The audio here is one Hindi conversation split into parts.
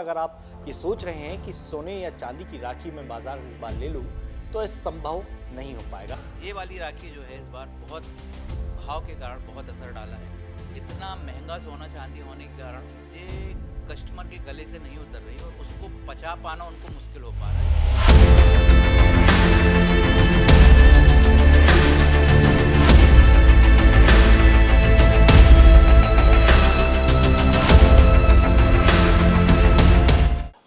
अगर आप ये सोच रहे हैं कि सोने या चांदी की राखी मैं बाजार से इस बार ले लूं, तो ये संभव नहीं हो पाएगा। ये वाली राखी जो है इस बार बहुत भाव के कारण बहुत असर डाला है। इतना महंगा सोना चांदी होने के कारण ये कस्टमर के गले से नहीं उतर रही और उसको पचा पाना उनको मुश्किल हो पा रहा है।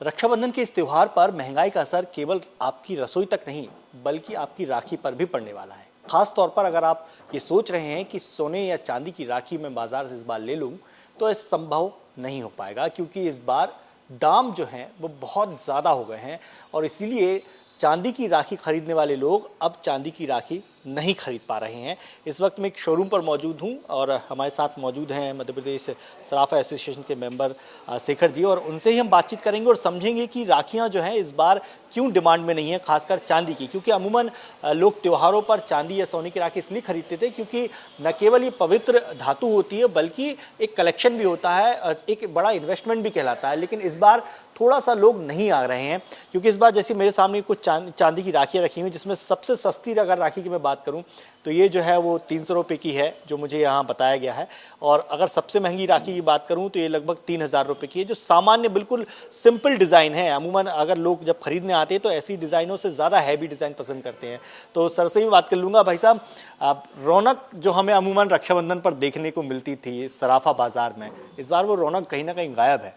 रक्षाबंधन के इस त्योहार पर महंगाई का असर केवल आपकी रसोई तक नहीं, बल्कि आपकी राखी पर भी पड़ने वाला है। खास तौर पर अगर आप ये सोच रहे हैं कि सोने या चांदी की राखी मैं बाजार से इस बार ले लूं, तो ये संभव नहीं हो पाएगा, क्योंकि इस बार दाम जो हैं वो बहुत ज़्यादा हो गए हैं और इसीलिए चांदी की राखी खरीदने वाले लोग अब चांदी की राखी नहीं खरीद पा रहे हैं। इस वक्त मैं एक शोरूम पर मौजूद हूं और हमारे साथ मौजूद हैं मध्य प्रदेश सराफा एसोसिएशन के मेंबर शेखर जी, और उनसे ही हम बातचीत करेंगे और समझेंगे कि राखियां जो हैं इस बार क्यों डिमांड में नहीं है, खासकर चांदी की। क्योंकि अमूमन लोग त्योहारों पर चांदी या सोने की राखी इसलिए खरीदते थे क्योंकि न केवल ये पवित्र धातु होती है, बल्कि एक कलेक्शन भी होता है, एक बड़ा इन्वेस्टमेंट भी कहलाता है। लेकिन इस बार थोड़ा सा लोग नहीं आ रहे हैं, क्योंकि इस बार जैसे मेरे सामने कुछ चांदी की राखियाँ रखी हुई, जिसमें सबसे सस्ती अगर राखी की मैं बात करूं तो ये जो है वो 300 रुपये की है, जो मुझे यहाँ बताया गया है। और अगर सबसे महंगी राखी की बात करूं तो ये लगभग 3000 रुपये की है, जो सामान्य बिल्कुल सिंपल डिज़ाइन है। अमूमन अगर लोग जब खरीदने आते हैं तो ऐसी डिज़ाइनों से ज़्यादा हैवी डिज़ाइन पसंद करते हैं। तो सर से भी बात कर लूँगा। भाई साहब, रौनक जो हमें अमूमन रक्षाबंधन पर देखने को मिलती थी सराफा बाज़ार में, इस बार वो रौनक कहीं ना कहीं गायब है।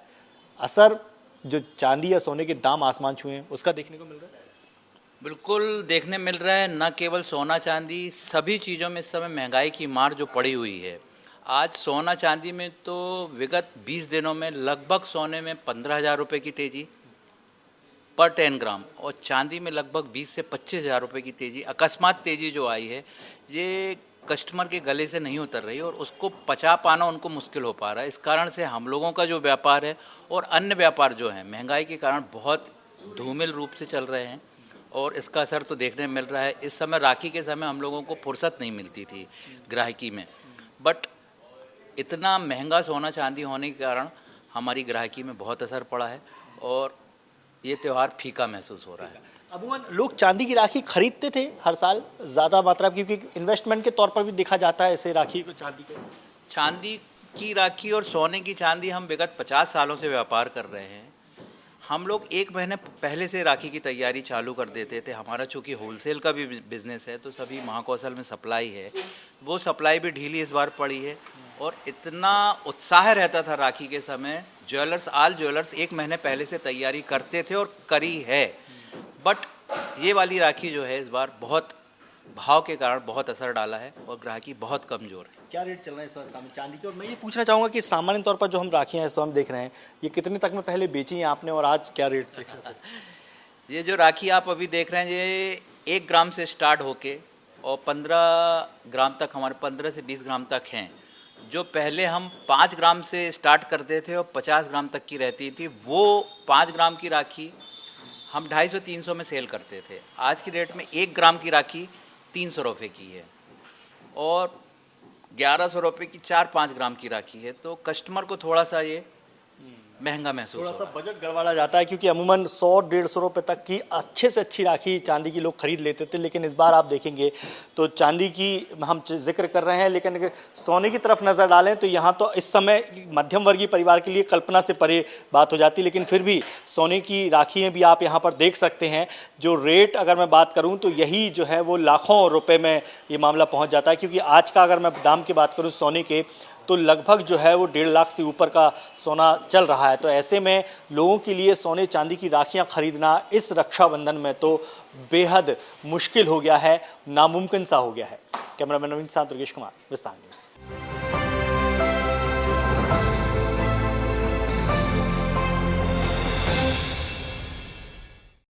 असर जो चांदी या सोने के दाम आसमान छुए हैं उसका देखने को मिल रहा है। बिल्कुल देखने मिल रहा है। न केवल सोना चांदी, सभी चीज़ों में इस समय महंगाई की मार जो पड़ी हुई है। आज सोना चांदी में तो विगत 20 दिनों में लगभग सोने में 15,000 रुपये की तेज़ी पर 10 ग्राम और चांदी में लगभग 20 से 25,000 रुपये की तेज़ी, अकस्मात तेज़ी जो आई है, ये कस्टमर के गले से नहीं उतर रही और उसको पचा पाना उनको मुश्किल हो पा रहा है। इस कारण से हम लोगों का जो व्यापार है और अन्य व्यापार जो है महंगाई के कारण बहुत धूमिल रूप से चल रहे हैं और इसका असर तो देखने में मिल रहा है। इस समय राखी के समय हम लोगों को फुर्सत नहीं मिलती थी ग्राहकी में, बट इतना महंगा सोना चांदी होने के कारण हमारी ग्राहकी में बहुत असर पड़ा है और ये त्यौहार फीका महसूस हो रहा है। अमूमन लोग चांदी की राखी खरीदते थे हर साल ज़्यादा मात्रा, क्योंकि इन्वेस्टमेंट के तौर पर भी देखा जाता है ऐसे राखी को। चांदी की राखी और सोने की चांदी हम विगत 50 सालों से व्यापार कर रहे हैं। हम लोग 1 महीने पहले से राखी की तैयारी चालू कर देते थे। हमारा चूँकि होलसेल का भी बिजनेस है तो सभी महाकौशल में सप्लाई है, वो सप्लाई भी ढीली इस बार पड़ी है और इतना उत्साह रहता था राखी के समय। ऑल ज्वेलर्स 1 महीने पहले से तैयारी करते थे और करी है। बट ये वाली राखी जो है इस बार बहुत भाव के कारण बहुत असर डाला है और ग्राहकी बहुत कमज़ोर है। क्या रेट चल रहा है इस बार चांदी के? और मैं ये पूछना चाहूँगा कि सामान्य तौर पर जो हम राखियाँ इस हम देख रहे हैं, ये कितने तक में पहले बेची हैं आपने और आज क्या रेट देख रहे हैं? ये जो राखी आप अभी देख रहे हैं, ये 1 ग्राम से स्टार्ट होके और 15 ग्राम तक, हमारे 15 से 20 ग्राम तक हैं। जो पहले हम 5 ग्राम से स्टार्ट करते थे और 50 ग्राम तक की रहती थी, वो 5 ग्राम की राखी हम 250-300 में सेल करते थे। आज की रेट में 1 ग्राम की राखी 300 रुपये की है और 1100 रुपये की 4-5 ग्राम की राखी है। तो कस्टमर को थोड़ा सा ये महंगा महसूस थोड़ा सा बजट गड़बड़ा जाता है, क्योंकि अमूमन 100-150 रुपये तक की अच्छे से अच्छी राखी चांदी की लोग खरीद लेते थे। लेकिन इस बार आप देखेंगे तो चांदी की हम जिक्र कर रहे हैं, लेकिन अगर सोने की तरफ नज़र डालें तो यहाँ तो इस समय मध्यम वर्गीय परिवार के लिए कल्पना से परे बात हो जाती है। लेकिन फिर भी सोने की राखियाँ भी आप यहाँ पर देख सकते हैं। जो रेट अगर मैं बात करूँ तो यही जो है वो लाखों रुपये में ये मामला पहुँच जाता है, क्योंकि आज का अगर मैं दाम की बात करूँ सोने के, तो लगभग जो है वो 1.5 लाख से ऊपर का सोना चल रहा है। तो ऐसे में लोगों के लिए सोने चांदी की राखियां खरीदना इस रक्षाबंधन में तो बेहद मुश्किल हो गया है, नामुमकिन सा हो गया है। कैमरामैन नवीन साथ दुर्गेश कुमार, विस्तार न्यूज़।